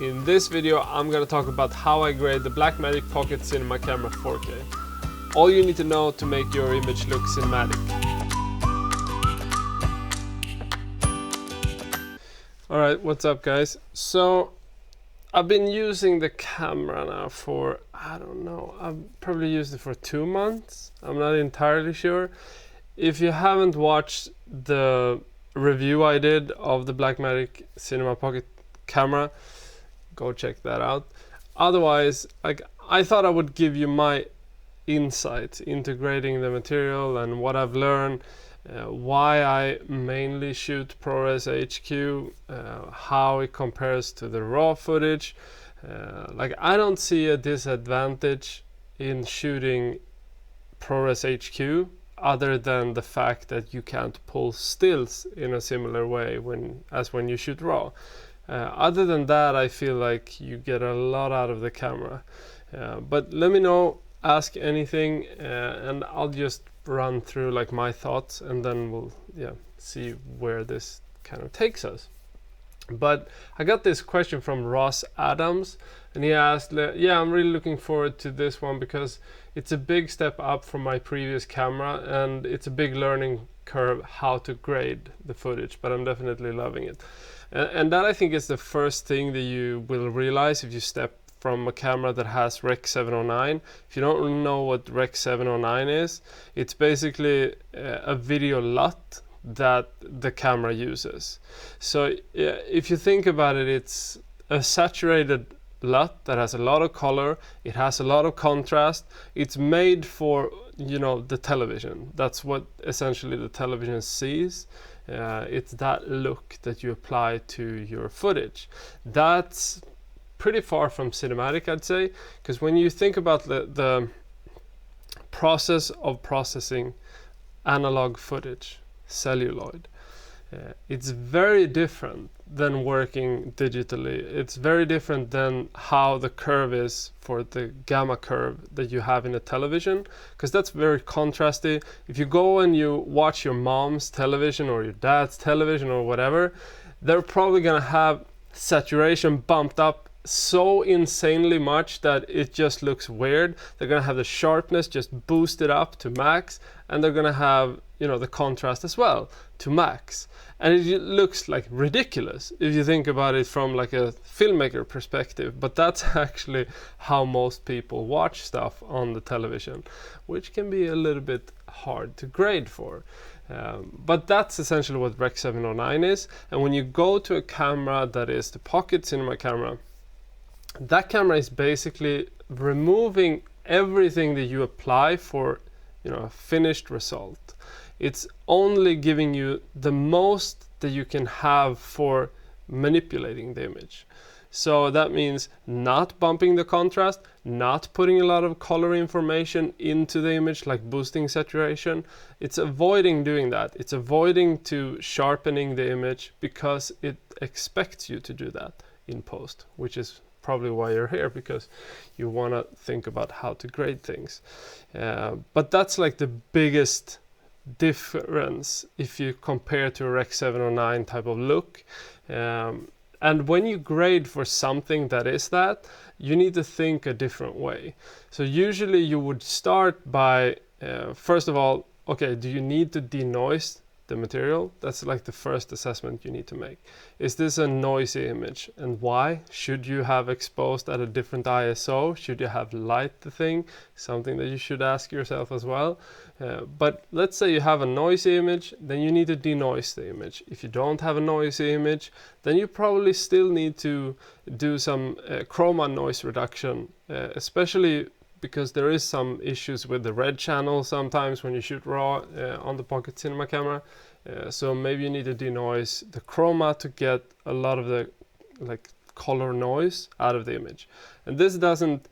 In this video, I'm gonna talk about how I grade the Blackmagic Pocket Cinema Camera 4K. All you need to know to make your image look cinematic. Alright, what's up guys? So, I've been using the camera now for, I don't know, I've probably used it for 2 months. I'm not entirely sure. If you haven't watched the review I did of the Blackmagic Cinema Pocket camera, go check that out. Otherwise, I thought I would give you my insight into grading the material and what I've learned, why I mainly shoot ProRes HQ, how it compares to the raw footage. I don't see a disadvantage in shooting ProRes HQ other than the fact that you can't pull stills in a similar way as when you shoot raw. Other than that, I feel like you get a lot out of the camera. But let me know, ask anything, and I'll just run through like my thoughts, and then we'll see where this kind of takes us. But I got this question from Ross Adams, and he asked, I'm really looking forward to this one because it's a big step up from my previous camera, and it's a big learning curve how to grade the footage, but I'm definitely loving it. And that I think is the first thing that you will realize if you step from a camera that has Rec 709. If you don't know what Rec 709 is, it's basically a video LUT that the camera uses. So if you think about it, it's a saturated LUT that has a lot of color, it has a lot of contrast. It's made for, the television. That's what essentially the television sees. It's that look that you apply to your footage. That's pretty far from cinematic, I'd say, because when you think about the process of processing analog footage, celluloid, it's very different than working digitally. It's very different than how the curve is for the gamma curve that you have in a television, because that's very contrasty. If you go and you watch your mom's television or your dad's television or whatever, they're probably gonna have saturation bumped up so insanely much that it just looks weird. They're gonna have the sharpness just boosted up to max, and they're gonna have the contrast as well to max, and it looks like ridiculous if you think about it from like a filmmaker perspective. But that's actually how most people watch stuff on the television, which can be a little bit hard to grade for. But that's essentially what Rec 709 is. And when you go to a camera that is the Pocket Cinema camera, that camera is basically removing everything that you apply for a finished result. It's only giving you the most that you can have for manipulating the image. So that means not bumping the contrast, not putting a lot of color information into the image like boosting saturation. It's avoiding doing that. It's avoiding to sharpening the image because it expects you to do that in post, which is probably why you're here, because you want to think about how to grade things. But that's like the biggest difference if you compare to a Rec 709 type of look. And when you grade for something that is that, you need to think a different way. So usually you would start by, first of all, okay, do you need to denoise the material? That's like the first assessment you need to make. Is this a noisy image, and why? Should you have exposed at a different ISO? Should you have light the thing? Something that you should ask yourself as well. But let's say you have a noisy image, then you need to denoise the image. If you don't have a noisy image, then you probably still need to do some chroma noise reduction, especially because there is some issues with the red channel sometimes when you shoot raw on the Pocket Cinema camera. So maybe you need to denoise the chroma to get a lot of the color noise out of the image. And this doesn't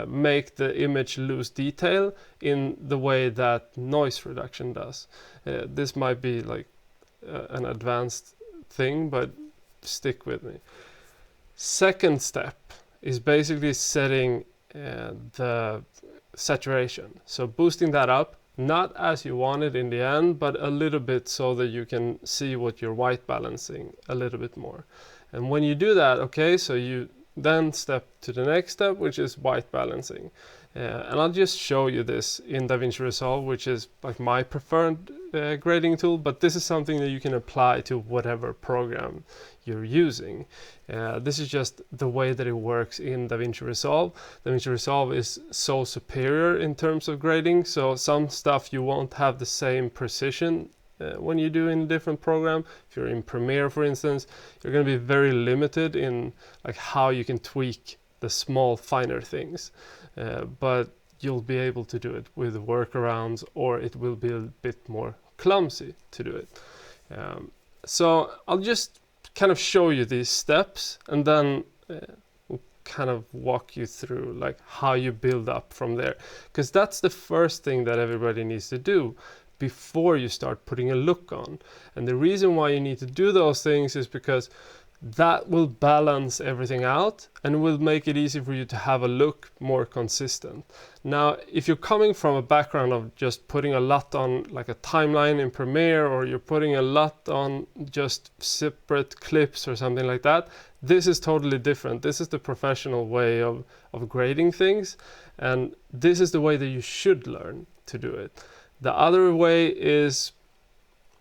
make the image lose detail in the way that noise reduction does. This might be like an advanced thing, but stick with me. Second step is basically setting the saturation. So boosting that up, not as you want it in the end, but a little bit so that you can see what you're white balancing a little bit more. And when you do that, okay, so you then step to the next step, which is white balancing. And I'll just show you this in DaVinci Resolve, which is like my preferred grading tool, but this is something that you can apply to whatever program you're using. This is just the way that it works in DaVinci Resolve. DaVinci Resolve is so superior in terms of grading, so some stuff you won't have the same precision when you do in a different program. If you're in Premiere, for instance, you're going to be very limited in like how you can tweak the small finer things, but you'll be able to do it with workarounds, or it will be a bit more clumsy to do it. So I'll just kind of show you these steps, and then we'll kind of walk you through like how you build up from there, because that's the first thing that everybody needs to do before you start putting a look on. And the reason why you need to do those things is because that will balance everything out and will make it easy for you to have a look more consistent. Now, if you're coming from a background of just putting a lot on like a timeline in Premiere, or you're putting a lot on just separate clips or something like that, this is totally different. This is the professional way of grading things, and this is the way that you should learn to do it. The other way is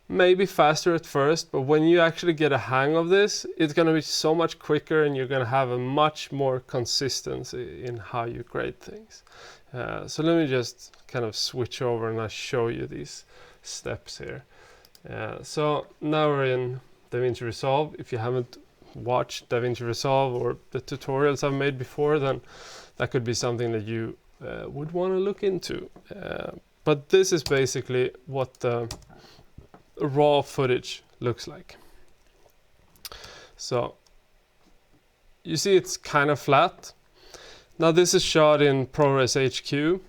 maybe faster at first, but when you actually get a hang of this, it's going to be so much quicker, and you're going to have a much more consistency in how you grade things. So let me just kind of switch over and I'll show you these steps here. So now we're in DaVinci Resolve. If you haven't watched DaVinci Resolve or the tutorials I've made before, then that could be something that you would want to look into. But this is basically what the raw footage looks like. So you see it's kind of flat. Now this is shot in ProRes HQ.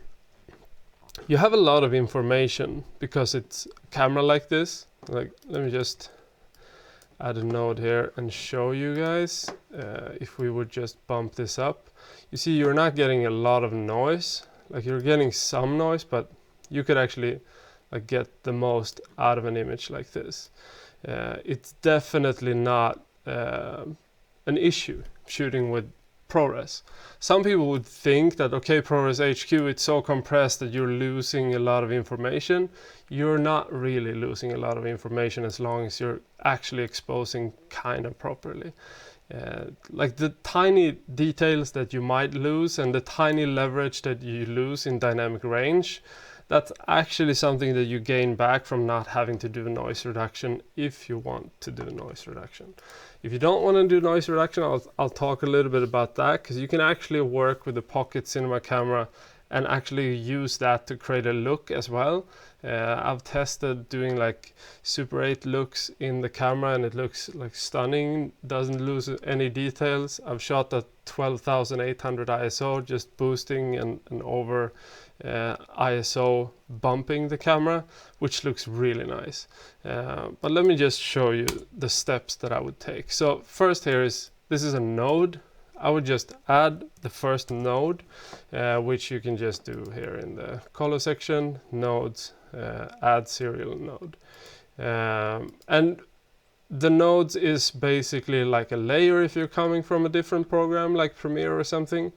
You have a lot of information because it's a camera like this. Like, let me just add a node here and show you guys. If we would just bump this up, you see you're not getting a lot of noise. Like, you're getting some noise, but you could actually like get the most out of an image like this. It's definitely not an issue shooting with ProRes. Some people would think that, okay, ProRes HQ, it's so compressed that you're losing a lot of information. You're not really losing a lot of information as long as you're actually exposing kind of properly. Like the tiny details that you might lose and the tiny leverage that you lose in dynamic range, that's actually something that you gain back from not having to do noise reduction if you want to do noise reduction. If you don't want to do noise reduction, I'll talk a little bit about that, because you can actually work with the pocket cinema camera and actually use that to create a look as well. I've tested doing like Super 8 looks in the camera, and it looks like stunning, doesn't lose any details. I've shot at 12,800 ISO, just boosting and over ISO bumping the camera, which looks really nice. But let me just show you the steps that I would take. So first here is, this is a node. I would just add the first node, which you can just do here in the color section, nodes, add serial node. And the nodes is basically like a layer if you're coming from a different program like Premiere or something.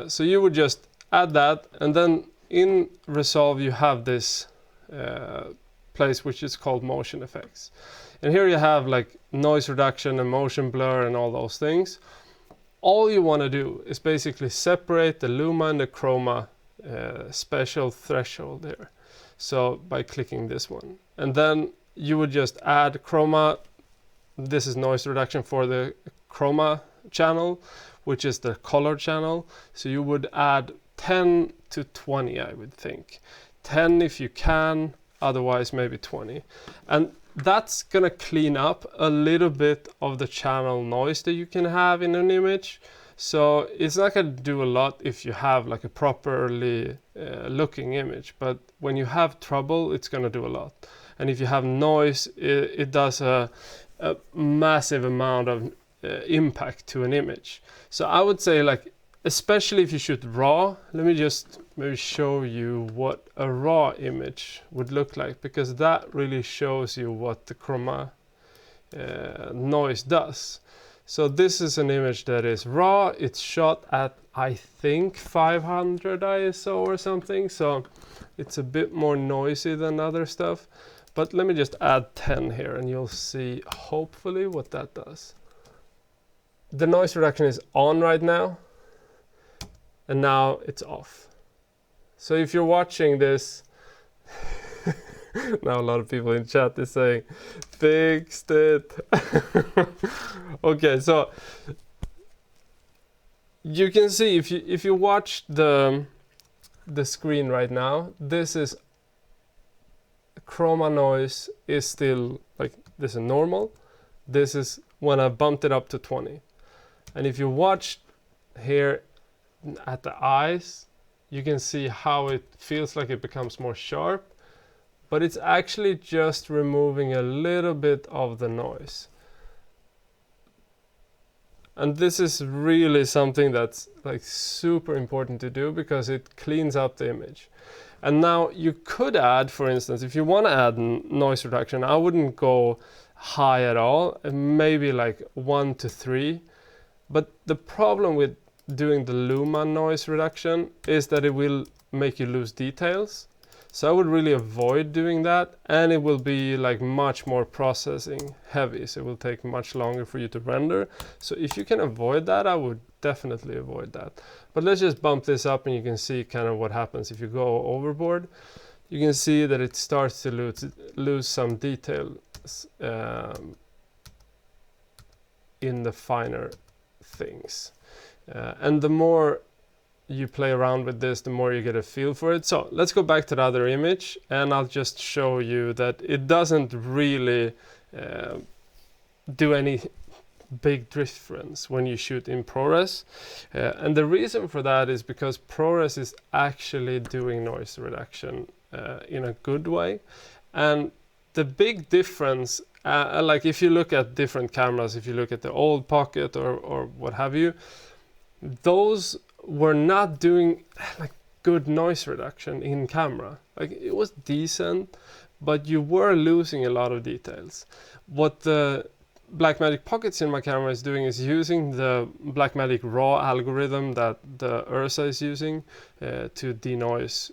So you would just add that, and then in Resolve you have this place which is called motion effects. And here you have like noise reduction and motion blur and all those things. All you want to do is basically separate the luma and the chroma special threshold there. So by clicking this one, and then you would just add chroma. This is noise reduction for the chroma channel, which is the color channel. So you would add 10 to 20, I would think. 10 if you can, otherwise maybe 20. And that's gonna clean up a little bit of the channel noise that you can have in an image. So it's not gonna do a lot if you have like a properly looking image, but when you have trouble, it's gonna do a lot. And if you have noise, it does a massive amount of impact to an image. So I would say, like, especially if you shoot raw, let me just maybe show you what a raw image would look like, because that really shows you what the chroma noise does. So this is an image that is raw. It's shot at, I think, 500 ISO or something. So it's a bit more noisy than other stuff. But let me just add 10 here and you'll see hopefully what that does. The noise reduction is on right now. And now it's off. So if you're watching this, now a lot of people in chat is saying, fixed it. Okay, so you can see if you watch the screen right now, this is chroma noise is still like this is normal. This is when I bumped it up to 20. And if you watch here at the eyes, you can see how it feels like it becomes more sharp. But it's actually just removing a little bit of the noise. And this is really something that's like super important to do because it cleans up the image. And now you could add, for instance, if you want to add noise reduction, I wouldn't go high at all, maybe like 1 to 3. But the problem with doing the luma noise reduction is that it will make you lose details. So I would really avoid doing that, and it will be like much more processing heavy, so it will take much longer for you to render. So if you can avoid that, I would definitely avoid that. But let's just bump this up and you can see kind of what happens if you go overboard. You can see that it starts to lose some details in the finer things. And the more you play around with this, the more you get a feel for it. So let's go back to the other image and I'll just show you that it doesn't really do any big difference when you shoot in ProRes. And the reason for that is because ProRes is actually doing noise reduction in a good way. And the big difference, like if you look at different cameras, if you look at the old Pocket or what have you, those were not doing like good noise reduction in camera. Like it was decent, but you were losing a lot of details. What the Blackmagic Pocket Cinema camera is doing is using the Blackmagic RAW algorithm that the Ursa is using to denoise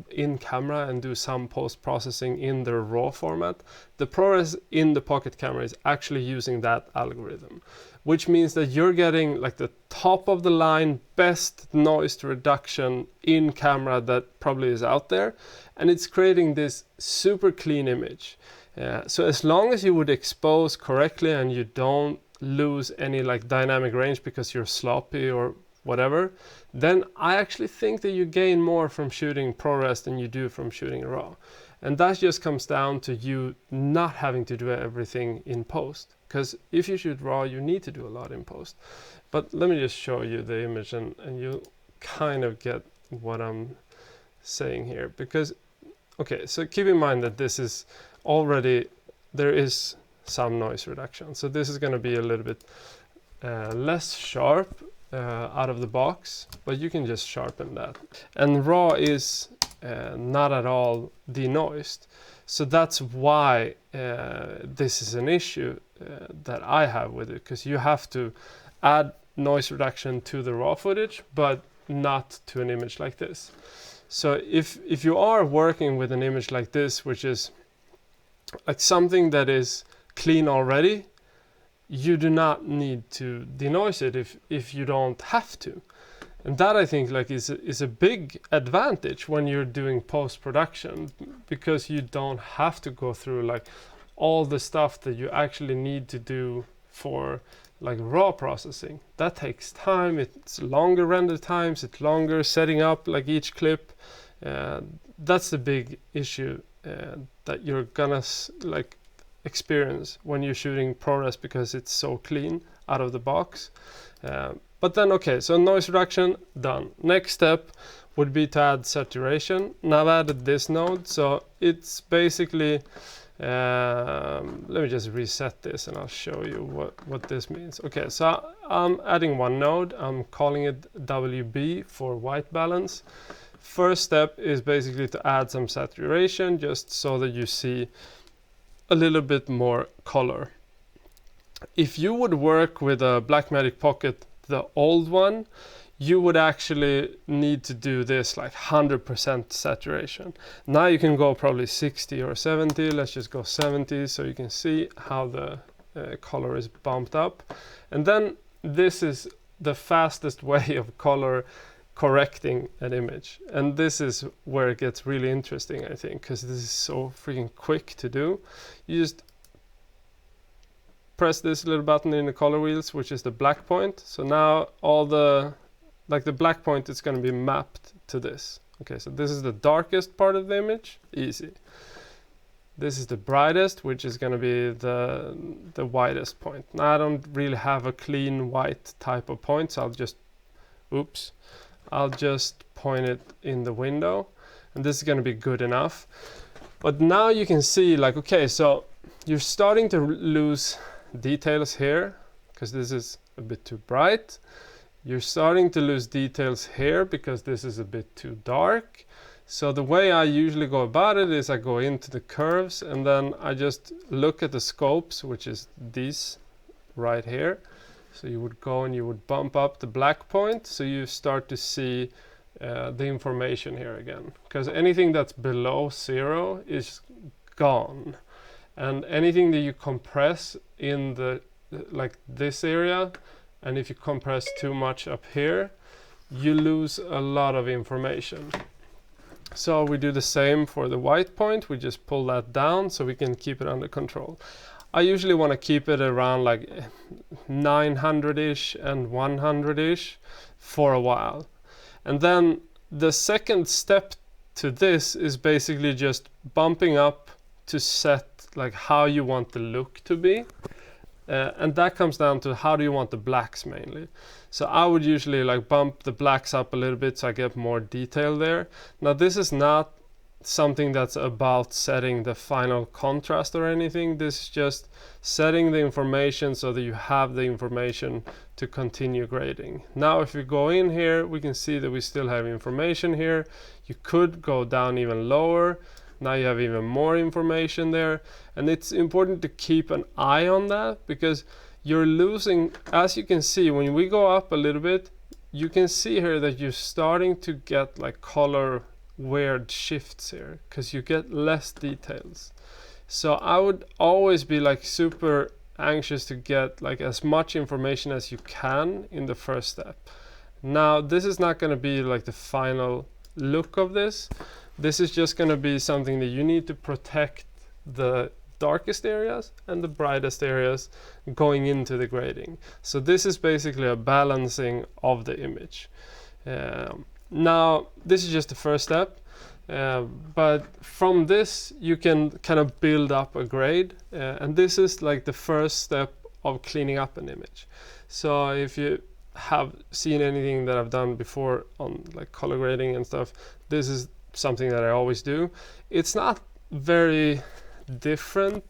in camera and do some post-processing in the RAW format. The ProRes in the Pocket camera is actually using that algorithm, which means that you're getting like the top of the line best noise reduction in camera that probably is out there, and it's creating this super clean image. So as long as you would expose correctly and you don't lose any like dynamic range because you're sloppy or whatever, then I actually think that you gain more from shooting ProRes than you do from shooting RAW. And that just comes down to you not having to do everything in post. Because if you shoot RAW, you need to do a lot in post. But let me just show you the image and you'll kind of get what I'm saying here. Because, okay, so keep in mind that this is already, there is some noise reduction. So this is going to be a little bit less sharp out of the box, but you can just sharpen that. And RAW is not at all denoised. So that's why this is an issue that I have with it, because you have to add noise reduction to the RAW footage, but not to an image like this. So if you are working with an image like this, which is like something that is clean already, you do not need to denoise it if you don't have to. And that I think like is a big advantage when you're doing post-production, because you don't have to go through like all the stuff that you actually need to do for like RAW processing. That takes time, it's longer render times, it's longer setting up like each clip. That's the big issue that you're gonna like experience when you're shooting ProRes, because it's so clean out of the box. But then, okay, so noise reduction, done. Next step would be to add saturation. Now I've added this node, so it's basically, let me just reset this and I'll show you what this means. Okay, so I'm adding one node, I'm calling it WB for white balance. First step is basically to add some saturation, just so that you see a little bit more color. if you would work with a Blackmagic Pocket, the old one, you would actually need to do this like 100% saturation. Now you can go probably 60 or 70. Let's just go 70 so you can see how the color is bumped up. And then this is the fastest way of color correcting an image. And this is where it gets really interesting, I think, because this is so freaking quick to do. You just press this little button in the color wheels, which is the black point. So now all the black point is going to be mapped to this. Okay, so this is the darkest part of the image, easy. This is the brightest, which is going to be the widest point. Now I don't really have a clean white type of point, so I'll just point it in the window, and this is going to be good enough. But now you can see, like, okay, so you're starting to lose details here because this is a bit too bright. You're starting to lose details here because this is a bit too dark. So the way I usually go about it is I go into the curves and then I just look at the scopes, which is these right here. So you would go and you would bump up the black point so you start to see the information here again. Because anything that's below 0 is gone. And anything that you compress in the like this area, and if you compress too much up here, you lose a lot of information. So we do the same for the white point. We just pull that down so we can keep it under control. I usually want to keep it around like 900-ish and 100-ish for a while. And then the second step to this is basically just bumping up to set like how you want the look to be. And that comes down to how do you want the blacks mainly. So I would usually like bump the blacks up a little bit so I get more detail there. Now this is not something that's about setting the final contrast or anything. This is just setting the information so that you have the information to continue grading. Now if we go in here, we can see that we still have information here. You could go down even lower. Now you have even more information there, and it's important to keep an eye on that because you're losing, as you can see, when we go up a little bit, you can see here that you're starting to get like color weird shifts here because you get less details. So I would always be like super anxious to get like as much information as you can in the first step. Now this is not going to be like the final look of this. This is just going to be something that you need to protect the darkest areas and the brightest areas going into the grading. So this is basically a balancing of the image. Now this is just the first step, but from this you can kind of build up a grade, and this is like the first step of cleaning up an image. So if you have seen anything that I've done before on like color grading and stuff, this is something that I always do. It's not very different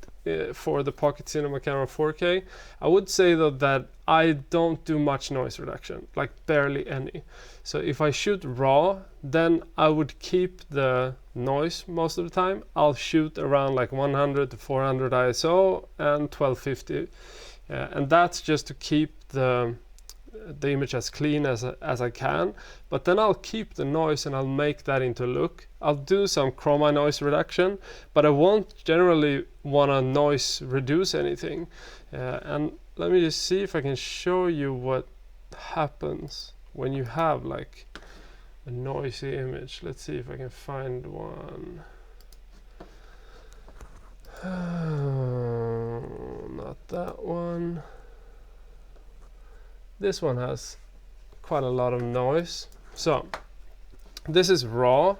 for the Pocket Cinema Camera 4K. I would say though that I don't do much noise reduction, like barely any. So if I shoot RAW, then I would keep the noise most of the time. I'll shoot around like 100 to 400 ISO and 1250, and that's just to keep the image as clean as I can, but then I'll keep the noise and I'll make that into a look. I'll do some chroma noise reduction, but I won't generally want to noise reduce anything. And let me just see if I can show you what happens when you have like a noisy image. Let's see if I can find one. Not that one. This one has quite a lot of noise. So this is raw.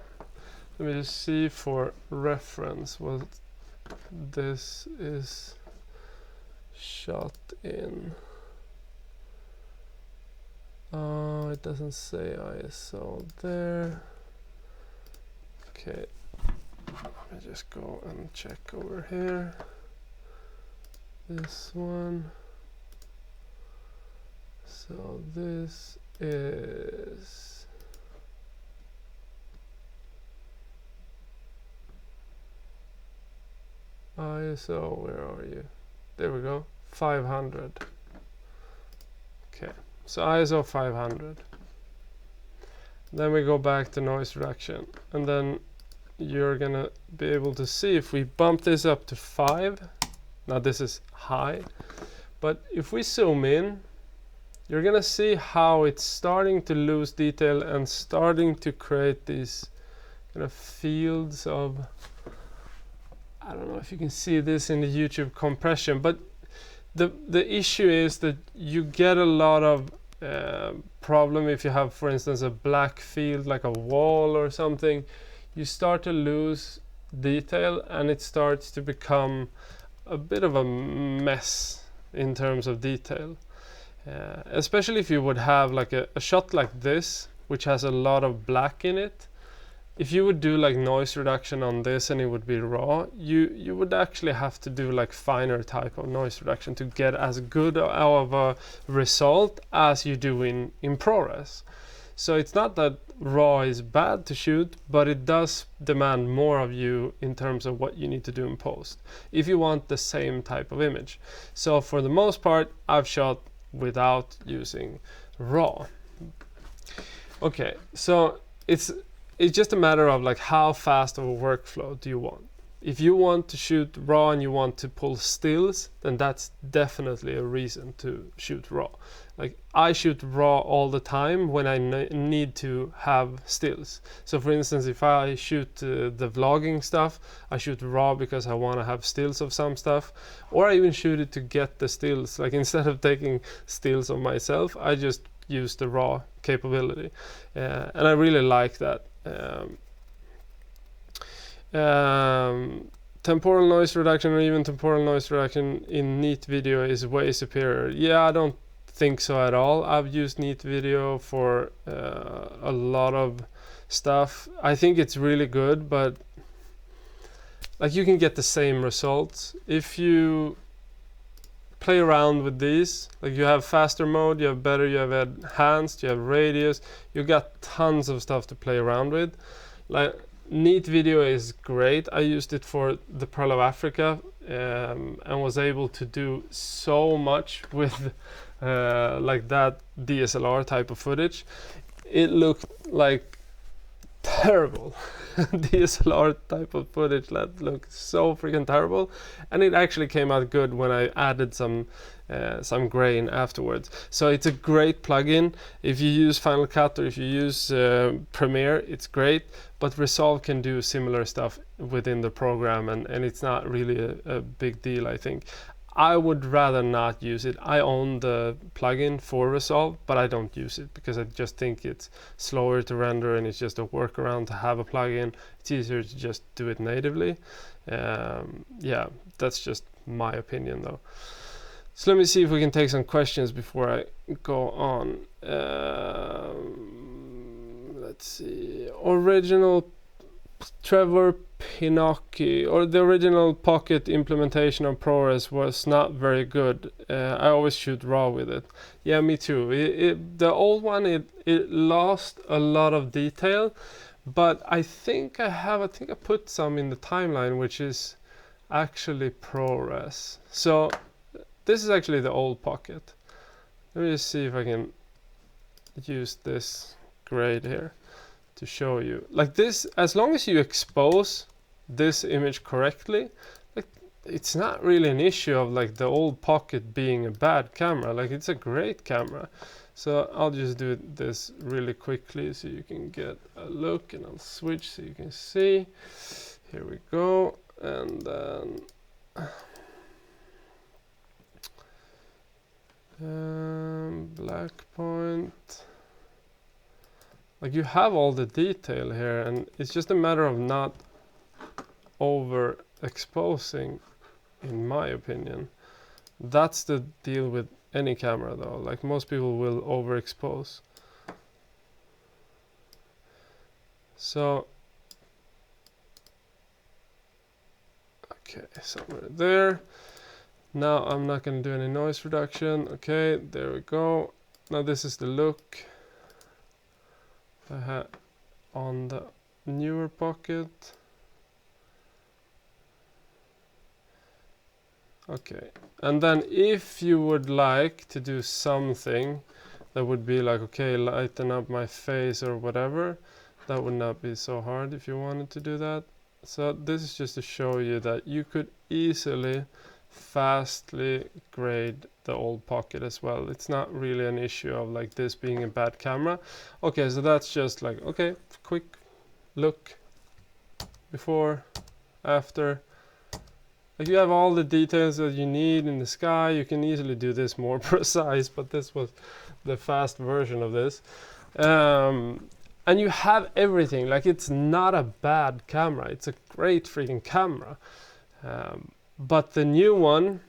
Let me just see for reference what this is shot in. Oh, it doesn't say ISO there. Okay, let me just go and check over here. This one. So this is ISO, where are you? There we go, 500. Okay, so ISO 500. Then we go back to noise reduction, and then you're gonna be able to see if we bump this up to 5. Now this is high, but if we zoom in, you're gonna see how it's starting to lose detail and starting to create these kind of fields of, I don't know if you can see this in the YouTube compression, but the issue is that you get a lot of problem if you have, for instance, a black field like a wall or something. You start to lose detail and it starts to become a bit of a mess in terms of detail. Especially if you would have like a shot like this, which has a lot of black in it. If you would do like noise reduction on this and it would be raw, you would actually have to do like finer type of noise reduction to get as good of a result as you do in ProRes. So it's not that raw is bad to shoot, but it does demand more of you in terms of what you need to do in post if you want the same type of image. So for the most part, I've shot without using raw. Okay, so it's just a matter of like how fast of a workflow do you want. If you want to shoot raw and you want to pull stills, then that's definitely a reason to shoot raw. Like I shoot raw all the time when I need to have stills. So for instance, if I shoot the vlogging stuff, I shoot raw because I want to have stills of some stuff, or I even shoot it to get the stills. Like instead of taking stills of myself, I just use the raw capability, and I really like that. Temporal noise reduction or even temporal noise reduction in neat video is way superior. Yeah, I don't think so at all. I've used neat video for a lot of stuff. I think it's really good, but like you can get the same results if you play around with these. Like you have faster mode, you have better, you have enhanced, you have radius, you got tons of stuff to play around with. Like neat video is great. I used it for the Pearl of Africa and was able to do so much with like that DSLR type of footage. It looked like terrible. DSLR type of footage that looked so freaking terrible, and it actually came out good when I added some grain afterwards. So it's a great plugin. If you use Final Cut or if you use Premiere, it's great, but Resolve can do similar stuff within the program, and it's not really a big deal, I think. I would rather not use it. I own the plugin for Resolve, but I don't use it because I just think it's slower to render and it's just a workaround to have a plugin. It's easier to just do it natively. Yeah, that's just my opinion though. So let me see if we can take some questions before I go on. Let's see. Original Trevor Pinocchi, or the original Pocket implementation of ProRes was not very good. I always shoot raw with it. Yeah, me too. The old one, it lost a lot of detail, but I think I put some in the timeline, which is actually ProRes. So this is actually the old Pocket. Let me just see if I can use this grade here to show you. Like this, as long as you expose this image correctly, like it's not really an issue of like the old Pocket being a bad camera. Like it's a great camera. So I'll just do this really quickly so you can get a look, and I'll switch so you can see. Here we go, and then black point. Like you have all the detail here, and it's just a matter of not overexposing, in my opinion. That's the deal with any camera though. Like most people will overexpose. So okay, somewhere there. Now I'm not going to do any noise reduction. Okay, there we go. Now this is the look I had on the newer Pocket. Okay, and then if you would like to do something that would be like, okay, lighten up my face or whatever, that would not be so hard if you wanted to do that. So this is just to show you that you could easily, fastly grade the old pocket as well. It's not really an issue of like this being a bad camera. Okay, so that's just like, okay, quick look, before, after. Like you have all the details that you need in the sky. You can easily do this more precise, but this was the fast version of this. And you have everything. Like it's not a bad camera. It's a great freaking camera. But the new one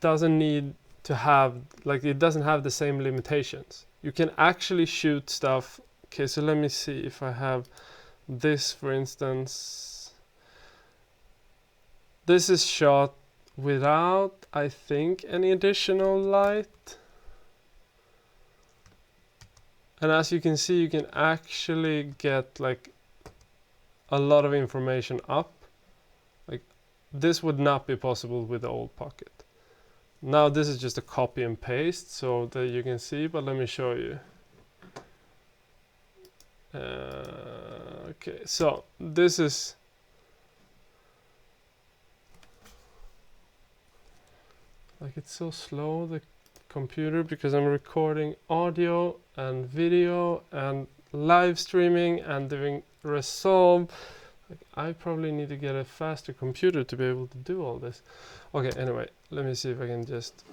doesn't need to have, like it doesn't have the same limitations. You can actually shoot stuff. Okay, so let me see if I have this, for instance. This is shot without, I think, any additional light. And as you can see, you can actually get like a lot of information up. Like this would not be possible with the old pocket. Now this is just a copy and paste so that you can see, but let me show you. Okay, so this is like it's so slow, the computer, because I'm recording audio and video and live streaming and doing Resolve. Like I probably need to get a faster computer to be able to do all this. Okay, anyway, let me see if I can just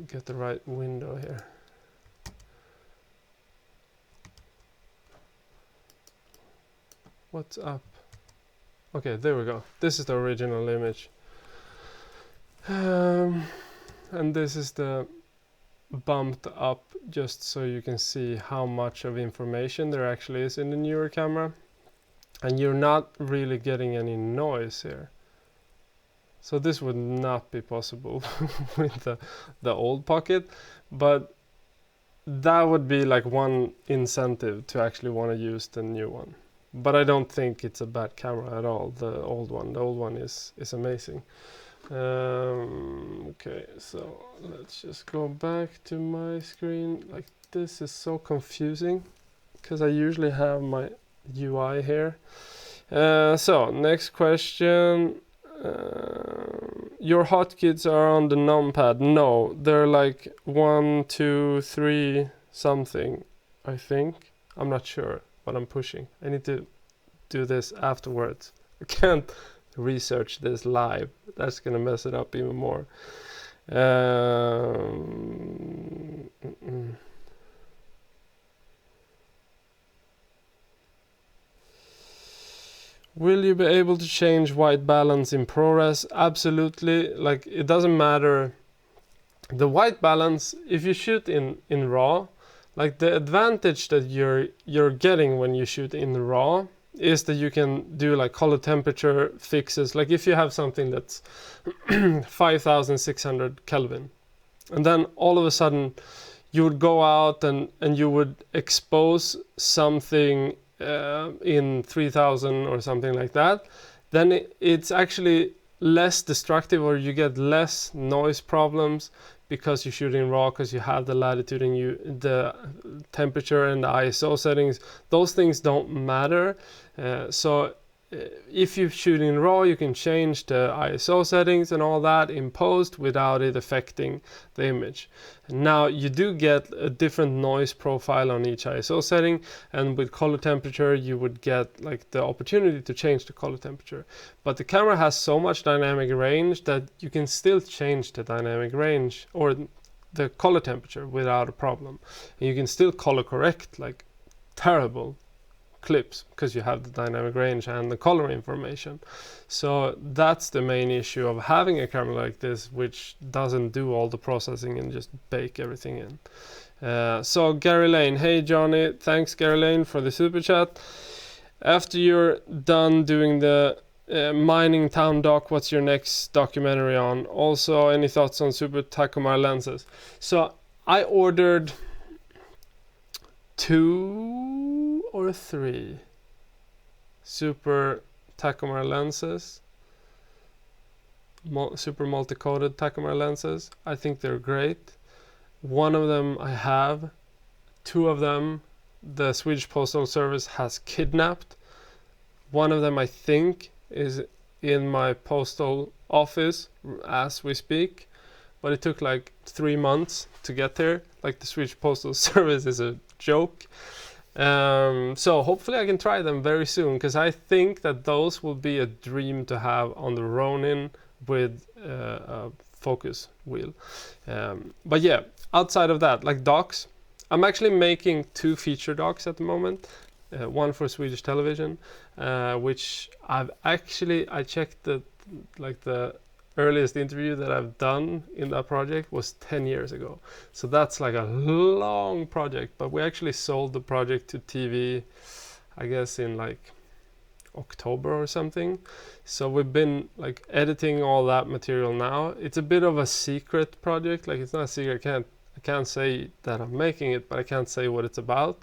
get the right window here. What's up? Okay, there we go. This is the original image. And this is the bumped up, just so you can see how much of information there actually is in the newer camera. And you're not really getting any noise here. So this would not be possible with the old pocket, but that would be like one incentive to actually want to use the new one. But I don't think it's a bad camera at all, the old one is amazing. Okay, so let's just go back to my screen. Like this is so confusing because I usually have my UI here. So next question. Your hotkeys are on the numpad? No, they're like 1, 2, 3 something, I think. I'm not sure, but I'm pushing. I need to do this afterwards. I can't research this live. That's gonna mess it up even more. Will you be able to change white balance in ProRes? Absolutely. Like it doesn't matter. The white balance, if you shoot in RAW, like the advantage that you're getting when you shoot in RAW is that you can do like color temperature fixes. Like if you have something that's 5600 Kelvin, and then all of a sudden you would go out and you would expose something in 3000 or something like that, then it's actually less destructive, or you get less noise problems because you shoot in RAW, because you have the latitude and the temperature and the ISO settings. Those things don't matter. So if you shoot in RAW, you can change the ISO settings and all that in post without it affecting the image. Now you do get a different noise profile on each ISO setting, and with color temperature you would get like the opportunity to change the color temperature. But the camera has so much dynamic range that you can still change the dynamic range or the color temperature without a problem. And you can still color correct like terrible clips because you have the dynamic range and the color information. So that's the main issue of having a camera like this, which doesn't do all the processing and just bake everything in. So Gary Lane, hey Johnny, thanks Gary Lane for the super chat. After you're done doing the mining town doc, what's your next documentary on? Also, any thoughts on super Takumar lenses? So I ordered 2 or 3 super Takumar lenses. super multi-coated tachometer lenses. I think they're great. One of them I have. Two of them the Swedish Postal Service has kidnapped. One of them I think is in my postal office as we speak, but it took like 3 months to get there. Like, the Swedish Postal Service is a joke. So hopefully I can try them very soon, because I think that those will be a dream to have on the Ronin with a focus wheel. But yeah, outside of that, like docks, I'm actually making 2 feature docks at the moment. One for Swedish television, which I checked the earliest interview that I've done in that project was 10 years ago. So that's like a long project, but we actually sold the project to TV, I guess in like October or something. So we've been like editing all that material now. It's a bit of a secret project. Like, it's not a secret. I can't say that I'm making it, but I can't say what it's about.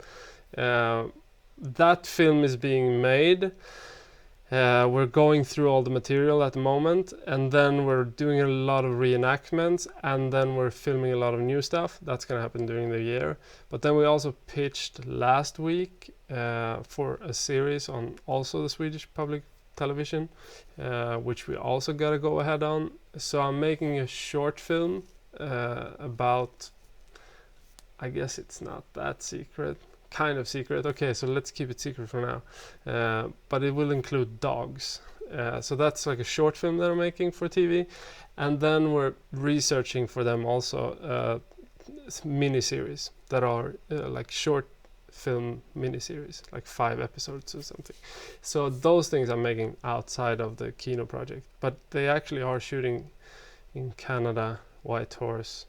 That film is being made. We're going through all the material at the moment, and then we're doing a lot of reenactments, and then we're filming a lot of new stuff. That's going to happen during the year. But then we also pitched last week for a series on also the Swedish public television, which we also got to go ahead on. So I'm making a short film about, I guess it's not that secret. Kind of secret. Okay, so let's keep it secret for now. But it will include dogs. So that's like a short film that I'm making for TV. And then we're researching for them also miniseries that are like short film miniseries, like 5 episodes or something. So those things I'm making outside of the Kino project. But they actually are shooting in Canada, Whitehorse,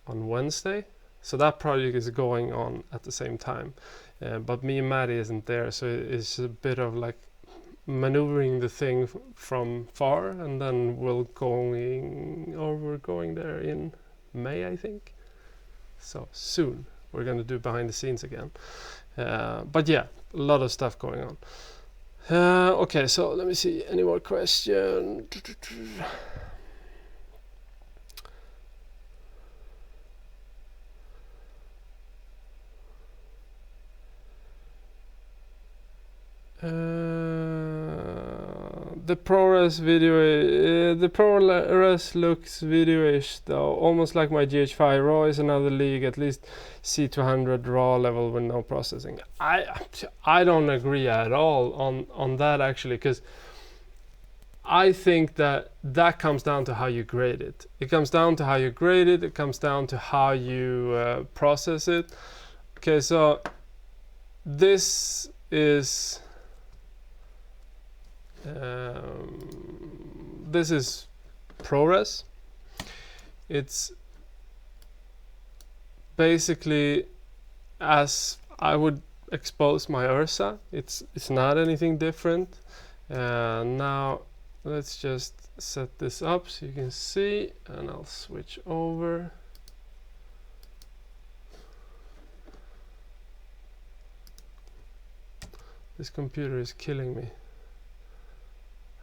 on Wednesday. So that project is going on at the same time, but me and Maddie isn't there, so it's a bit of like maneuvering the thing from far, and then we're going there in May, I think. So soon we're gonna do behind the scenes again. But yeah, a lot of stuff going on. Okay, so let me see, any more questions? The ProRes video, the ProRes looks video-ish though, almost like my GH5. RAW is another league, at least C200 RAW level with no processing. I don't agree at all on that actually, because I think that comes down to how you grade it. It comes down to how you grade it. It comes down to how you process it. Okay, so this is ProRes. It's basically as I would expose my Ursa. It's not anything different. Now let's just set this up so you can see, and I'll switch over. This computer is killing me.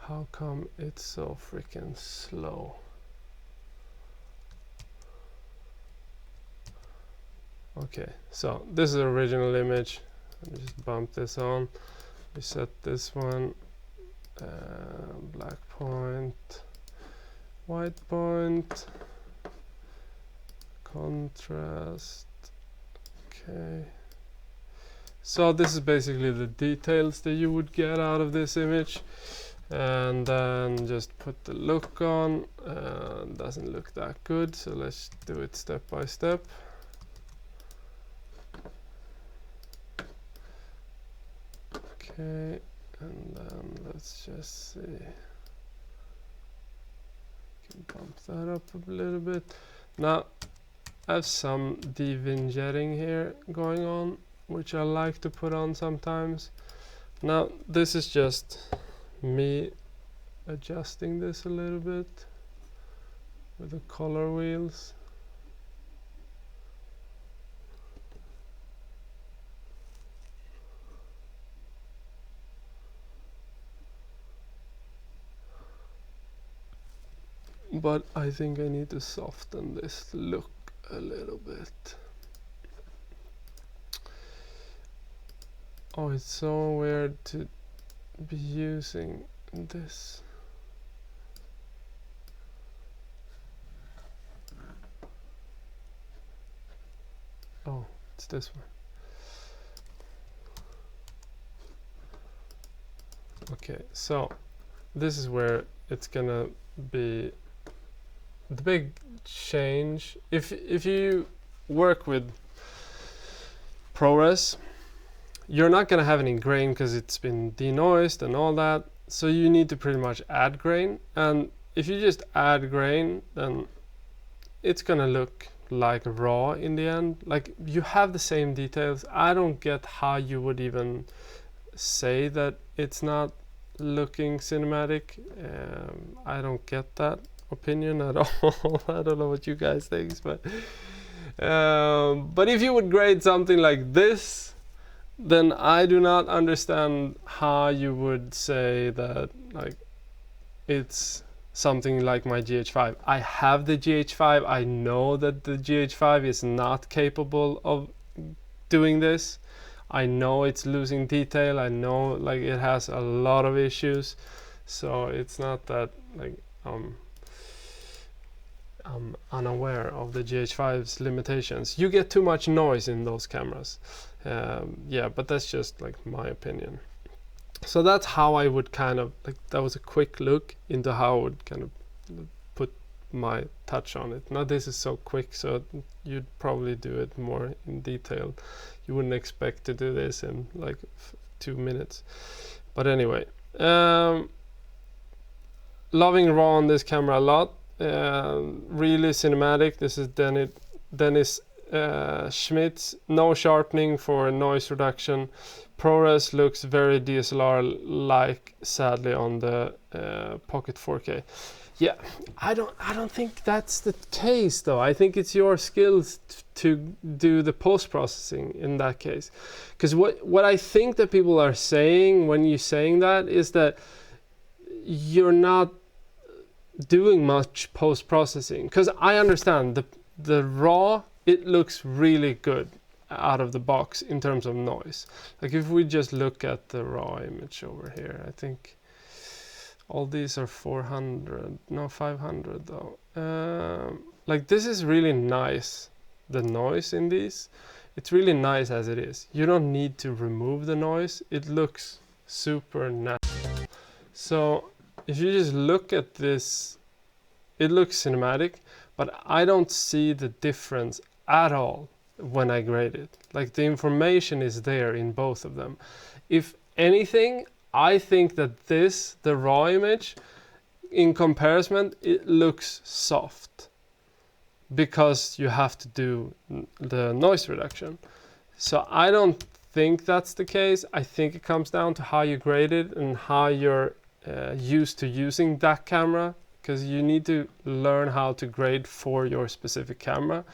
How come it's so freaking slow? Okay, so this is the original image. Let me just bump this on. We set this one, black point, white point, contrast. Okay. So this is basically the details that you would get out of this image. And then just put the look on. Doesn't look that good, so let's do it step by step. Okay, and then let's just see. Can bump that up a little bit. Now I have some de-vignetting here going on, which I like to put on sometimes. Now this is just me adjusting this a little bit with the color wheels. but I think I need to soften this look a little bit. Oh, it's so weird to be using this. Oh, it's this one. Okay, so this is where it's gonna be the big change. If you work with ProRes, you're not gonna have any grain because it's been denoised and all that. So you need to pretty much add grain. And if you just add grain, then it's gonna look like raw in the end. Like, you have the same details. I don't get how you would even say that it's not looking cinematic. I don't get that opinion at all. I don't know what you guys think, but if you would grade something like this, then I do not understand how you would say that like it's something like my GH5. I have the GH5. I know that the GH5 is not capable of doing this. I know it's losing detail. I know like it has a lot of issues. So it's not that like I'm unaware of the GH5's limitations. You get too much noise in those cameras. Yeah, but that's just like my opinion. So that's how I would kind of like, that was a quick look into how I would kind of put my touch on it. Now this is so quick, so you'd probably do it more in detail. You wouldn't expect to do this in like 2 minutes. But anyway, loving RAW on this camera a lot. Really cinematic. This is Dennis Schmidt's no sharpening for noise reduction. ProRes looks very DSLR-like, sadly, on the Pocket 4K. Yeah, I don't think that's the case though. I think it's your skills to do the post-processing in that case. Because what I think that people are saying when you're saying that is that you're not doing much post-processing. Because I understand the raw, it looks really good out of the box in terms of noise. Like if we just look at the raw image over here, I think all these are 400, no 500 though. Like this is really nice, the noise in these. It's really nice as it is. You don't need to remove the noise. It looks super natural. So if you just look at this, it looks cinematic, but I don't see the difference at all when I grade it. Like the information is there in both of them. If anything, I think that the raw image, in comparison, it looks soft because you have to do the noise reduction. So I don't think that's the case. I think it comes down to how you grade it and how you're used to using that camera, because you need to learn how to grade for your specific camera.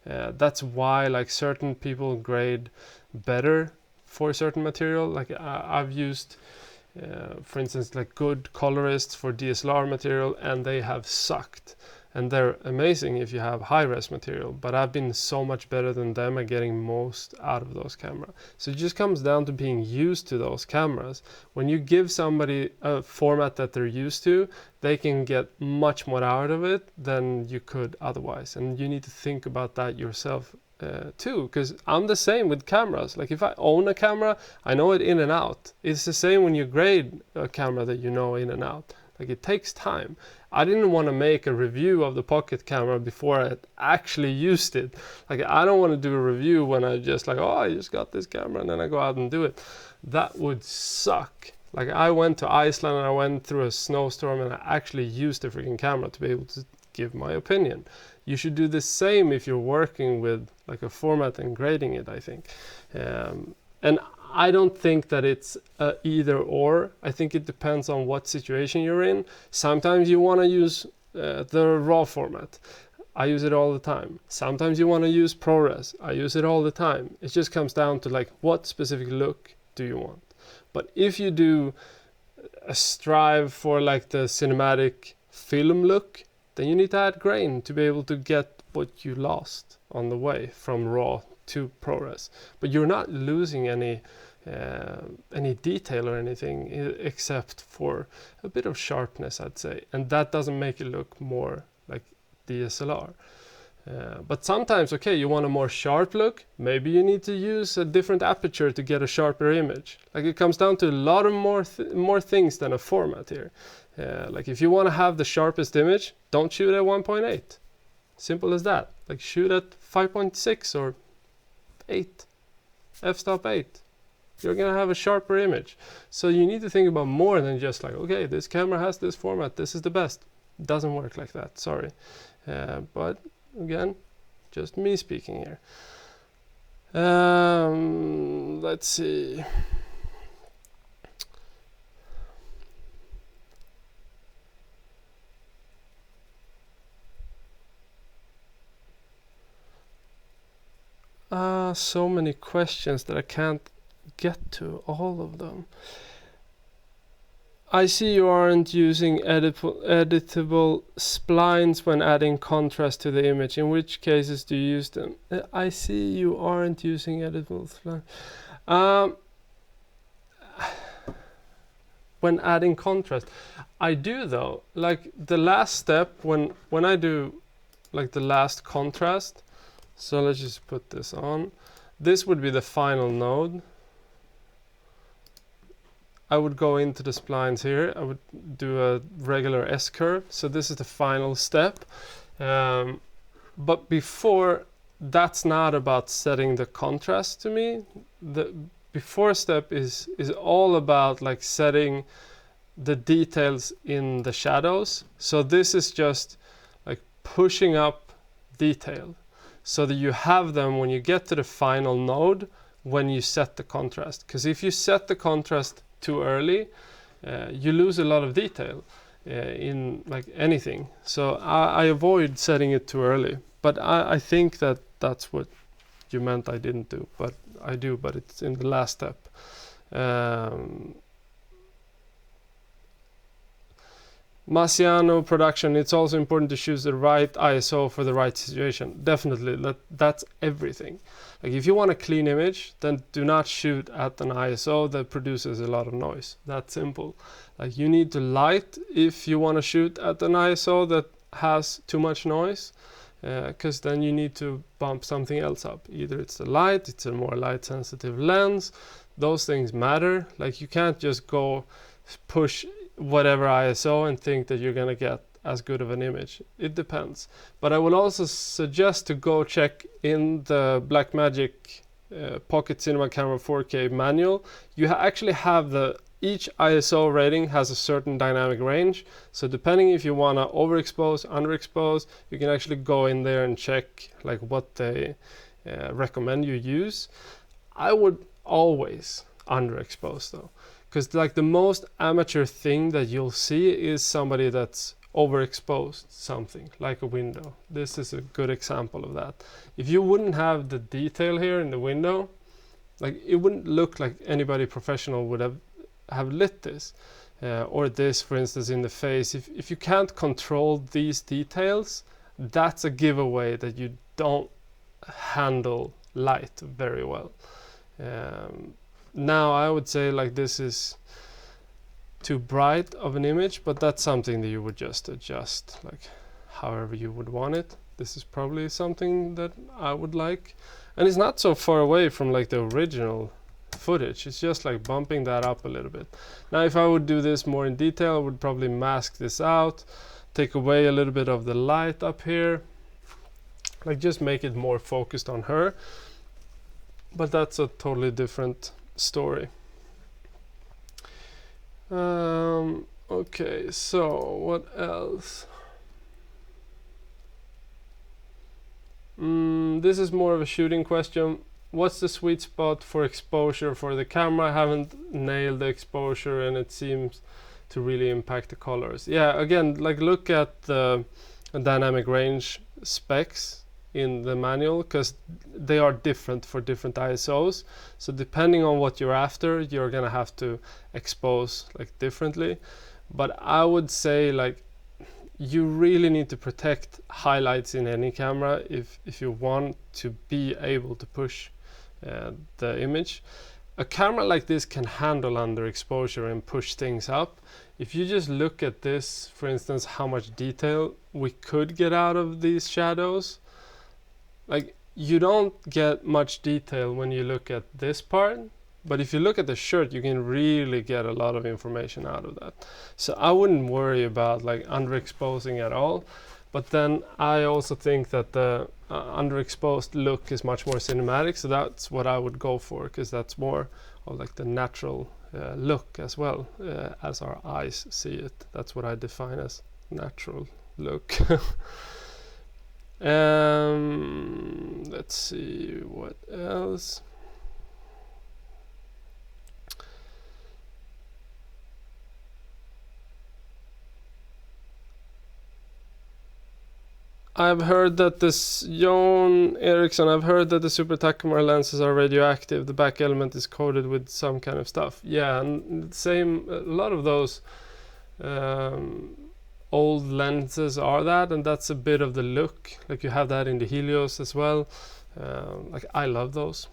That's why like certain people grade better for certain material. Like I've used for instance like good colorists for DSLR material, and they have sucked, and they're amazing if you have high res material, but I've been so much better than them at getting most out of those cameras. So it just comes down to being used to those cameras. When you give somebody a format that they're used to, they can get much more out of it than you could otherwise, and you need to think about that yourself too, because I'm the same with cameras. Like if I own a camera, I know it in and out. It's the same when you grade a camera that you know in and out. Like it takes time. I didn't want to make a review of the Pocket camera before I actually used it. Like I don't want to do a review when I just like, oh, I just got this camera, and then I go out and do it. That would suck. Like I went to Iceland and I went through a snowstorm and I actually used the freaking camera to be able to give my opinion. You should do the same if you're working with like a format and grading it, I think. And I don't think that it's either or. I think it depends on what situation you're in. Sometimes you want to use the raw format. I use it all the time. Sometimes you want to use ProRes. I use it all the time. It just comes down to like what specific look do you want. But if you do a strive for like the cinematic film look, then you need to add grain to be able to get what you lost on the way from raw to ProRes. But you're not losing any detail or anything except for a bit of sharpness, I'd say, and that doesn't make it look more like DSLR. But sometimes, okay, you want a more sharp look, maybe you need to use a different aperture to get a sharper image. Like, it comes down to a lot of more things than a format here. Like, if you want to have the sharpest image, don't shoot at 1.8. Simple as that. Like, shoot at 5.6 or 8, f-stop 8. You're gonna have a sharper image. So you need to think about more than just like, okay, this camera has this format, this is the best. It doesn't work like that, sorry. But again, just me speaking here. Let's see. So many questions that I can't get to all of them. I see you aren't using editable splines when adding contrast to the image. In which cases do you use them? I see you aren't using editable splines. When adding contrast, I do though. Like the last step when I do like the last contrast. So let's just put this on. This would be the final node. I would go into the splines here. I would do a regular S-curve. So this is the final step. But before, that's not about setting the contrast to me. The before step is all about like setting the details in the shadows. So this is just like pushing up detail so that you have them when you get to the final node when you set the contrast. Because if you set the contrast too early, you lose a lot of detail in like anything. So I avoid setting it too early. But I think that that's what you meant I didn't do. But I do, but it's in the last step. Marciano production, it's also important to choose the right ISO for the right situation. Definitely, that's everything. Like if you want a clean image, then do not shoot at an ISO that produces a lot of noise. That's simple. Like you need to light if you want to shoot at an ISO that has too much noise, because then you need to bump something else up. Either it's the light, it's a more light sensitive lens. Those things matter. Like you can't just go push whatever ISO and think that you're gonna get as good of an image. It depends. But I would also suggest to go check in the Blackmagic Pocket Cinema Camera 4K manual. You actually have each ISO rating has a certain dynamic range. So depending if you wanna overexpose, underexpose, you can actually go in there and check like what they recommend you use. I would always underexpose though. Because like the most amateur thing that you'll see is somebody that's overexposed something, like a window. This is a good example of that. If you wouldn't have the detail here in the window, like it wouldn't look like anybody professional would have lit this. Or this, for instance, in the face. If you can't control these details, that's a giveaway that you don't handle light very well. Now I would say like this is too bright of an image, but that's something that you would just adjust like however you would want it. This is probably something that I would like, and it's not so far away from like the original footage. It's just like bumping that up a little bit. Now if I would do this more in detail, I would probably mask this out, take away a little bit of the light up here, like just make it more focused on her. But that's a totally different story. Okay, so what else? This is more of a shooting question. What's the sweet spot for exposure for the camera? I haven't nailed the exposure and it seems to really impact the colors. Yeah, again, like look at the dynamic range specs in the manual, because they are different for different ISOs. So depending on what you're after, you're gonna have to expose like differently. But I would say like you really need to protect highlights in any camera if you want to be able to push the image. A camera like this can handle underexposure and push things up. If you just look at this, for instance, how much detail we could get out of these shadows, like you don't get much detail when you look at this part, but if you look at the shirt, you can really get a lot of information out of that. So I wouldn't worry about like underexposing at all. But then I also think that the underexposed look is much more cinematic, so that's what I would go for, because that's more of like the natural look as well, as our eyes see it. That's what I define as natural look. Let's see what else. I've heard that this Jon Eriksson, I've heard that the Super Takumar lenses are radioactive. The back element is coated with some kind of stuff. Yeah, and same. A lot of those old lenses are that, and that's a bit of the look. Like you have that in the Helios as well. Like I love those.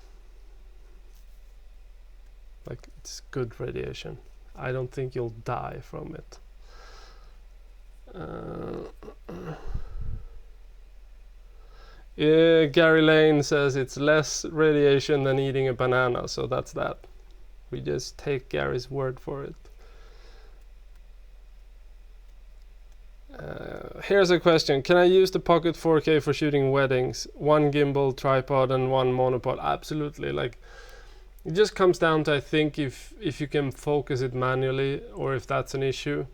Like it's good radiation. I don't think you'll die from it. Gary Lane says it's less radiation than eating a banana, so that's that. We just take Gary's word for it. Here's a question. Can I use the Pocket 4K for shooting weddings? One gimbal, tripod, and one monopod? Absolutely. Like, it just comes down to, I think, if you can focus it manually, or if that's an issue,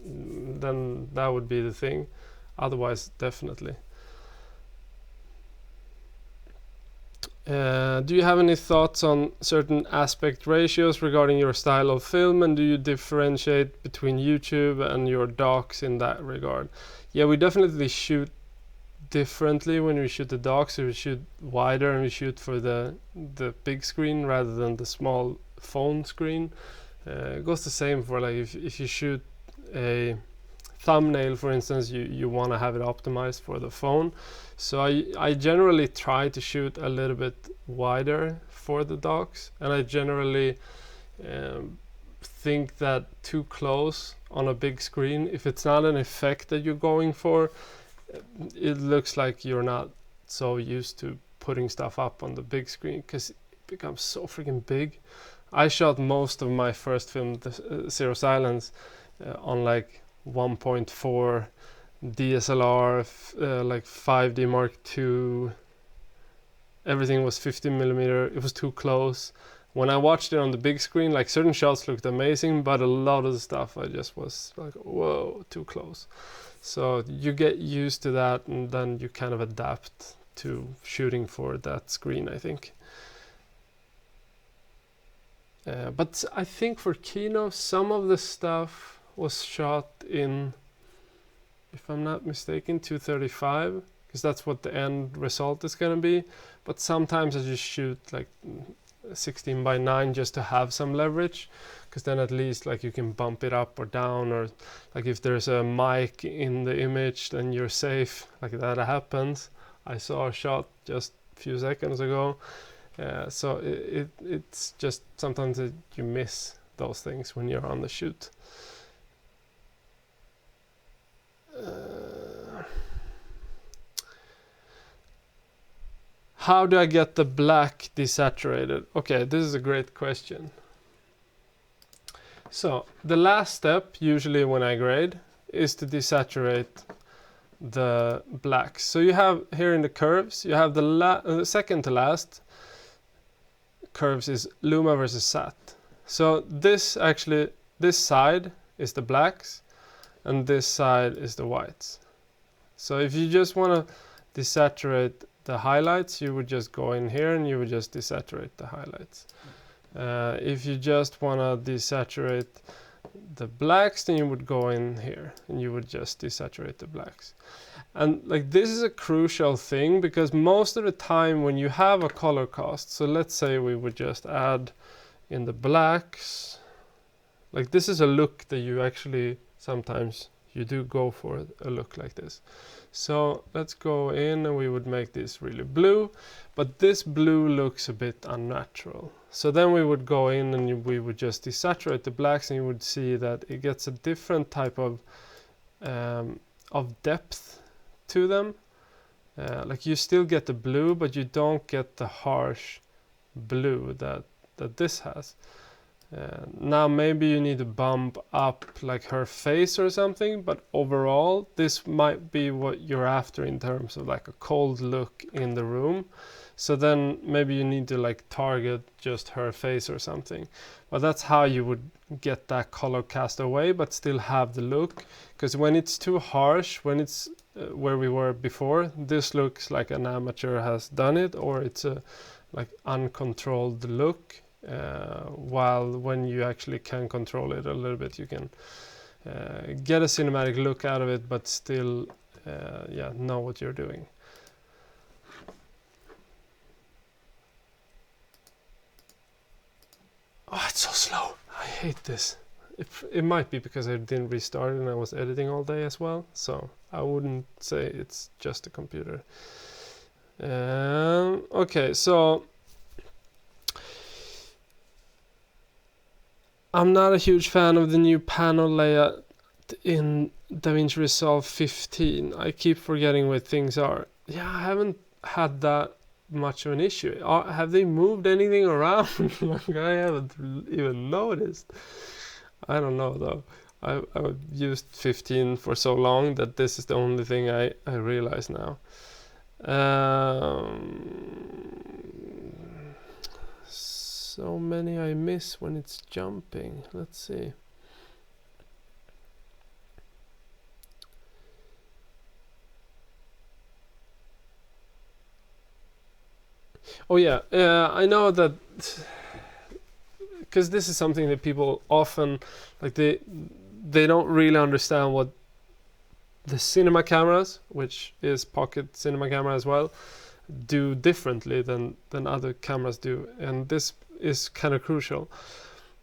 then that would be the thing. Otherwise, definitely. Do you have any thoughts on certain aspect ratios regarding your style of film, and do you differentiate between YouTube and your docs in that regard? Yeah, we definitely shoot differently when we shoot the docs. So we shoot wider and we shoot for the big screen rather than the small phone screen. It goes the same for like if you shoot a thumbnail, for instance, you want to have it optimized for the phone. So I generally try to shoot a little bit wider for the docs, and I generally think that too close on a big screen, if it's not an effect that you're going for, it looks like you're not so used to putting stuff up on the big screen, because it becomes so freaking big. I shot most of my first film, Zero Silence, on like 1.4 DSLR, like 5D Mark II. Everything was 50mm. It was too close. When I watched it on the big screen, like certain shots looked amazing, but a lot of the stuff I just was like, whoa, too close. So you get used to that, and then you kind of adapt to shooting for that screen, I think. But I think for Kino, some of the stuff was shot in, if I'm not mistaken, 235, because that's what the end result is going to be. But sometimes I just shoot like 16:9 just to have some leverage, because then at least like you can bump it up or down, or like if there's a mic in the image, then you're safe. Like that happens. I saw a shot just a few seconds ago. So it's just sometimes that you miss those things when you're on the shoot. How do I get the black desaturated? Okay, this is a great question. So the last step, usually when I grade, is to desaturate the blacks. So you have here in the curves, you have the second to last curves is luma versus sat. So this side is the blacks, and this side is the whites. So if you just want to desaturate the highlights, you would just go in here and you would just desaturate the highlights. If you just want to desaturate the blacks, then you would go in here and you would just desaturate the blacks. And like this is a crucial thing, because most of the time when you have a color cast, so let's say we would just add in the blacks, like this is a look that you actually sometimes you do go for a look like this. So let's go in and we would make this really blue, but this blue looks a bit unnatural. So then we would go in and we would just desaturate the blacks, and you would see that it gets a different type of depth to them. Like you still get the blue, but you don't get the harsh blue that this has. Now maybe you need to bump up like her face or something, but overall this might be what you're after in terms of like a cold look in the room. So then maybe you need to like target just her face or something. But that's how you would get that color cast away but still have the look. Because when it's too harsh, when it's where we were before, this looks like an amateur has done it, or it's a like uncontrolled look. While when you actually can control it a little bit, you can get a cinematic look out of it, but still know what you're doing. Oh, it's so slow. I hate this. It might be because I didn't restart it and I was editing all day as well, so I wouldn't say it's just a computer. Okay, so I'm not a huge fan of the new panel layout in DaVinci Resolve 15. I keep forgetting where things are. Yeah, I haven't had that much of an issue. Have they moved anything around? Like, I haven't even noticed. I don't know though. I've used 15 for so long that this is the only thing I realize now. So many I miss when it's jumping. Let's see. Oh yeah, I know that because this is something that people often like they don't really understand what the cinema cameras, which is pocket cinema camera as well, do differently than other cameras do, and this is kind of crucial.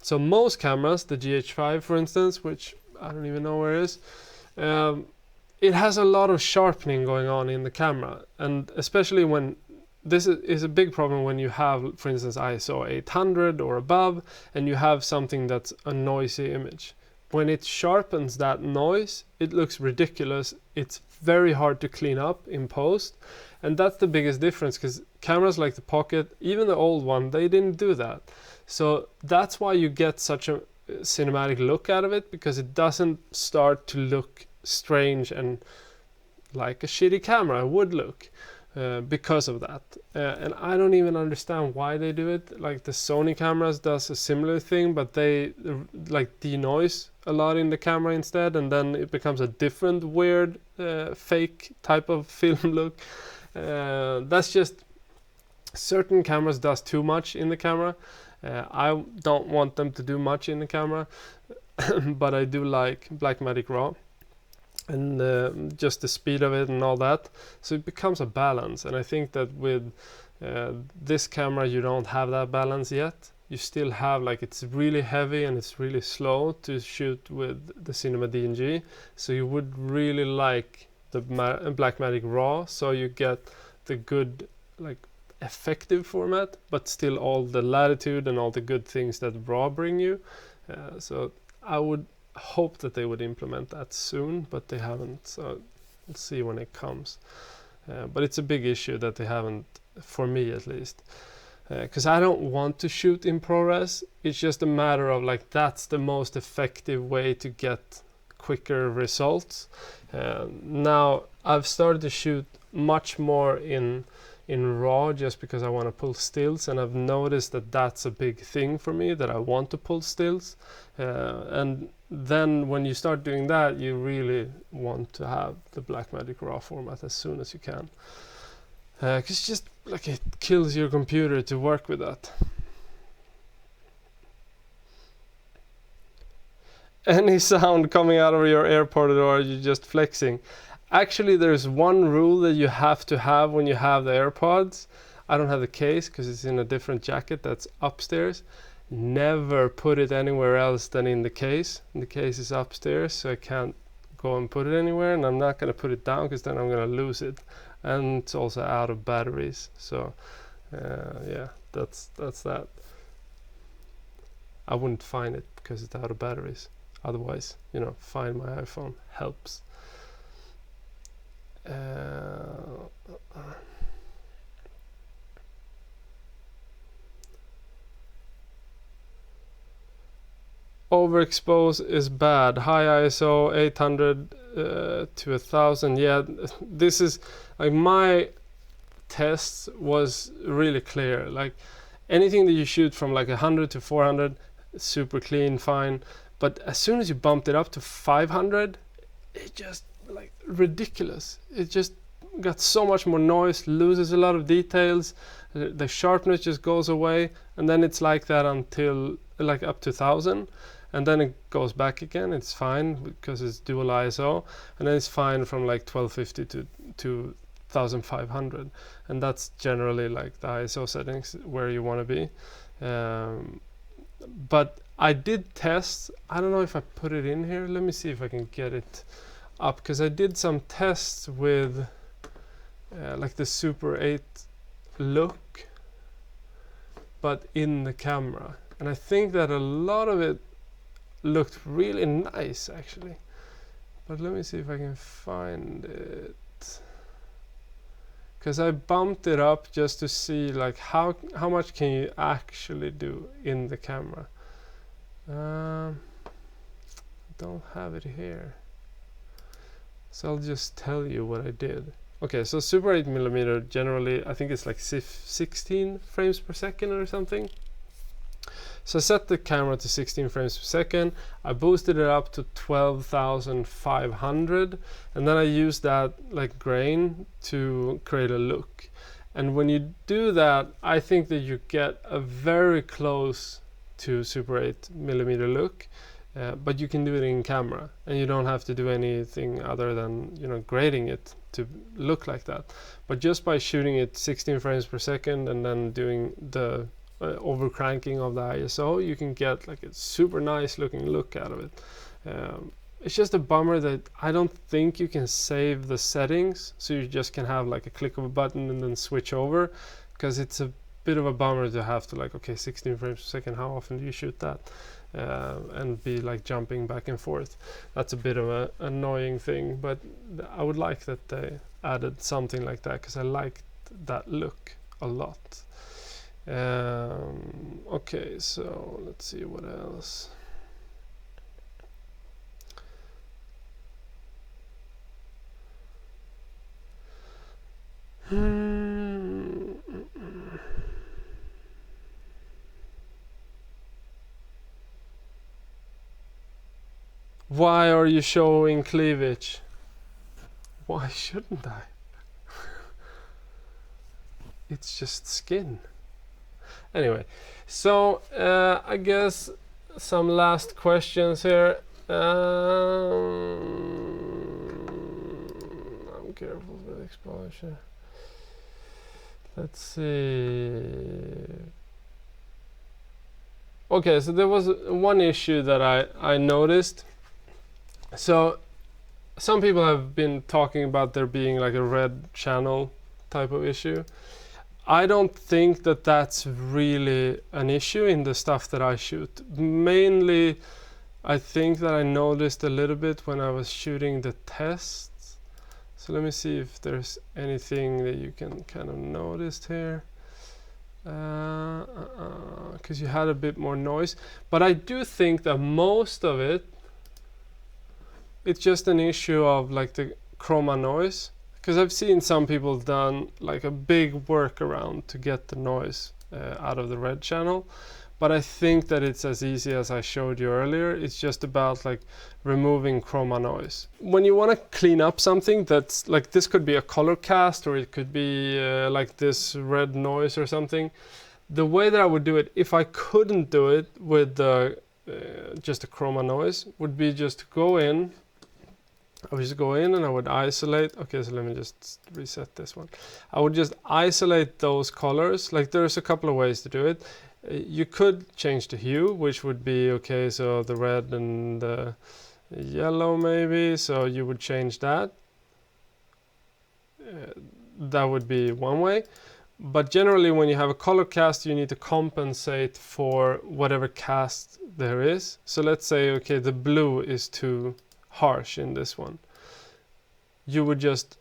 So most cameras, the GH5 for instance, which I don't even know where it is, it has a lot of sharpening going on in the camera, and especially when this is a big problem when you have, for instance, ISO 800 or above, and you have something that's a noisy image. When it sharpens that noise, it looks ridiculous. It's very hard to clean up in post, and that's the biggest difference, because cameras like the Pocket, even the old one, they didn't do that. So that's why you get such a cinematic look out of it, because it doesn't start to look strange and like a shitty camera would look. Because of that, and I don't even understand why they do it. Like the Sony cameras does a similar thing, but they like denoise a lot in the camera instead, and then it becomes a different weird fake type of film look. That's just certain cameras does too much in the camera. I don't want them to do much in the camera, but I do like Blackmagic RAW. And just the speed of it and all that, so it becomes a balance. And I think that with this camera you don't have that balance yet. You still have, like, it's really heavy and it's really slow to shoot with the Cinema DNG, so you would really like the Blackmagic RAW, so you get the good, like, effective format, but still all the latitude and all the good things that RAW bring you. So I would hope that they would implement that soon, but they haven't, so we'll see when it comes. But it's a big issue that they haven't, for me at least, because I don't want to shoot in ProRes. It's just a matter of, like, that's the most effective way to get quicker results. Now I've started to shoot much more in RAW just because I want to pull stills, and I've noticed that that's a big thing for me, that I want to pull stills, and then when you start doing that, you really want to have the Blackmagic RAW format as soon as you can, because it's just like it kills your computer to work with that. Any sound coming out of your AirPod, or are you just flexing? Actually, there's one rule that you have to have when you have the AirPods. I don't have the case because it's in a different jacket that's upstairs. Never put it anywhere else than in the case. And the case is upstairs, so I can't go and put it anywhere, and I'm not going to put it down because then I'm going to lose it, and it's also out of batteries. So yeah, that's that. I wouldn't find it because it's out of batteries. Otherwise, you know, Find My iPhone helps. Overexpose is bad. High ISO 800 to 1000. Yeah, this is like my tests was really clear. Like anything that you shoot from like 100 to 400, super clean, fine. But as soon as you bumped it up to 500, it just like ridiculous. It just got so much more noise, loses a lot of details. The sharpness just goes away, and then it's like that until like up to 1000. And then it goes back again. It's fine because it's dual ISO, and then it's fine from like 1250 to 1500, and that's generally like the ISO settings where you want to be. But I did test. I don't know if I put it in here. Let me see if I can get it up, because I did some tests with like the Super 8 look, but in the camera, and I think that a lot of it looked really nice actually. But let me see if I can find it, because I bumped it up just to see like how much can you actually do in the camera. I don't have it here, so I'll just tell you what I did. Okay, so Super 8mm generally I think it's like 16 frames per second or something. So I set the camera to 16 frames per second. I boosted it up to 12,500, and then I used that like grain to create a look. And when you do that, I think that you get a very close to Super 8mm look, but you can do it in camera, and you don't have to do anything other than, you know, grading it to look like that. But just by shooting it 16 frames per second and then doing the over cranking of the ISO, you can get like a super nice looking look out of it. It's just a bummer that I don't think you can save the settings, so you just can have like a click of a button and then switch over, because it's a bit of a bummer to have to like, okay, 16 frames per second, how often do you shoot that, and be like jumping back and forth. That's a bit of an annoying thing, but I would like that they added something like that, because I liked that look a lot. Okay, so let's see what else. Why are you showing cleavage? Why shouldn't I? It's just skin. Anyway, so I guess some last questions here. I'm careful with exposure. Let's see. Okay, so there was one issue that I noticed. So some people have been talking about there being like a red channel type of issue. I don't think that that's really an issue in the stuff that I shoot. Mainly, I think that I noticed a little bit when I was shooting the tests. So let me see if there's anything that you can kind of notice here. Because you had a bit more noise. But I do think that most of it, it's just an issue of like the chroma noise. Because I've seen some people done like a big workaround to get the noise out of the red channel, but I think that it's as easy as I showed you earlier. It's just about like removing chroma noise. When you want to clean up something that's like, this could be a color cast, or it could be like this red noise or something. The way that I would do it, if I couldn't do it with the just a chroma noise, would be just go in. I would just go in and I would isolate. Okay, so let me just reset this one. I would just isolate those colors. Like there's a couple of ways to do it. You could change the hue, which would be okay. So the red and the yellow maybe, so you would change that. That would be one way. But generally when you have a color cast, you need to compensate for whatever cast there is. So let's say, okay, the blue is too harsh in this one. You would just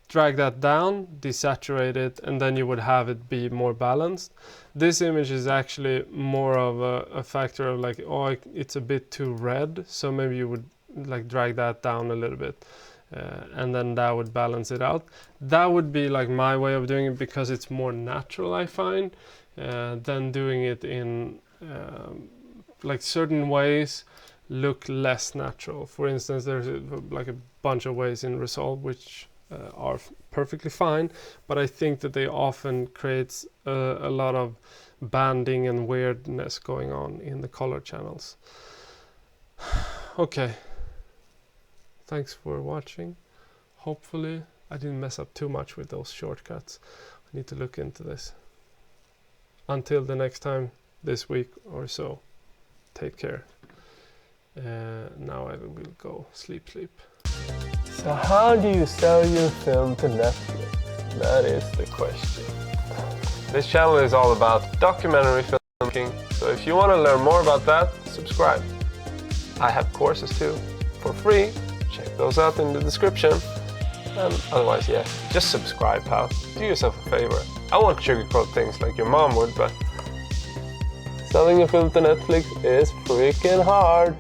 drag that down, desaturate it, and then you would have it be more balanced. This image is actually more of a factor of like, oh, it's a bit too red, so maybe you would like drag that down a little bit, and then that would balance it out. That would be like my way of doing it because it's more natural, I find, than doing it in like certain ways look less natural. For instance, there's like a bunch of ways in Resolve which are perfectly fine, but I think that they often creates a lot of banding and weirdness going on in the color channels. Okay, thanks for watching. Hopefully I didn't mess up too much with those shortcuts. I need to look into this. Until the next time this week or so, take care. Now I will go sleep. So how do you sell your film to Netflix? That is the question. This channel is all about documentary filmmaking, so if you want to learn more about that, subscribe. I have courses too, for free. Check those out in the description. And otherwise, yeah, just subscribe, pal. Do yourself a favor. I won't sugarcoat things like your mom would, but selling a film to Netflix is freaking hard.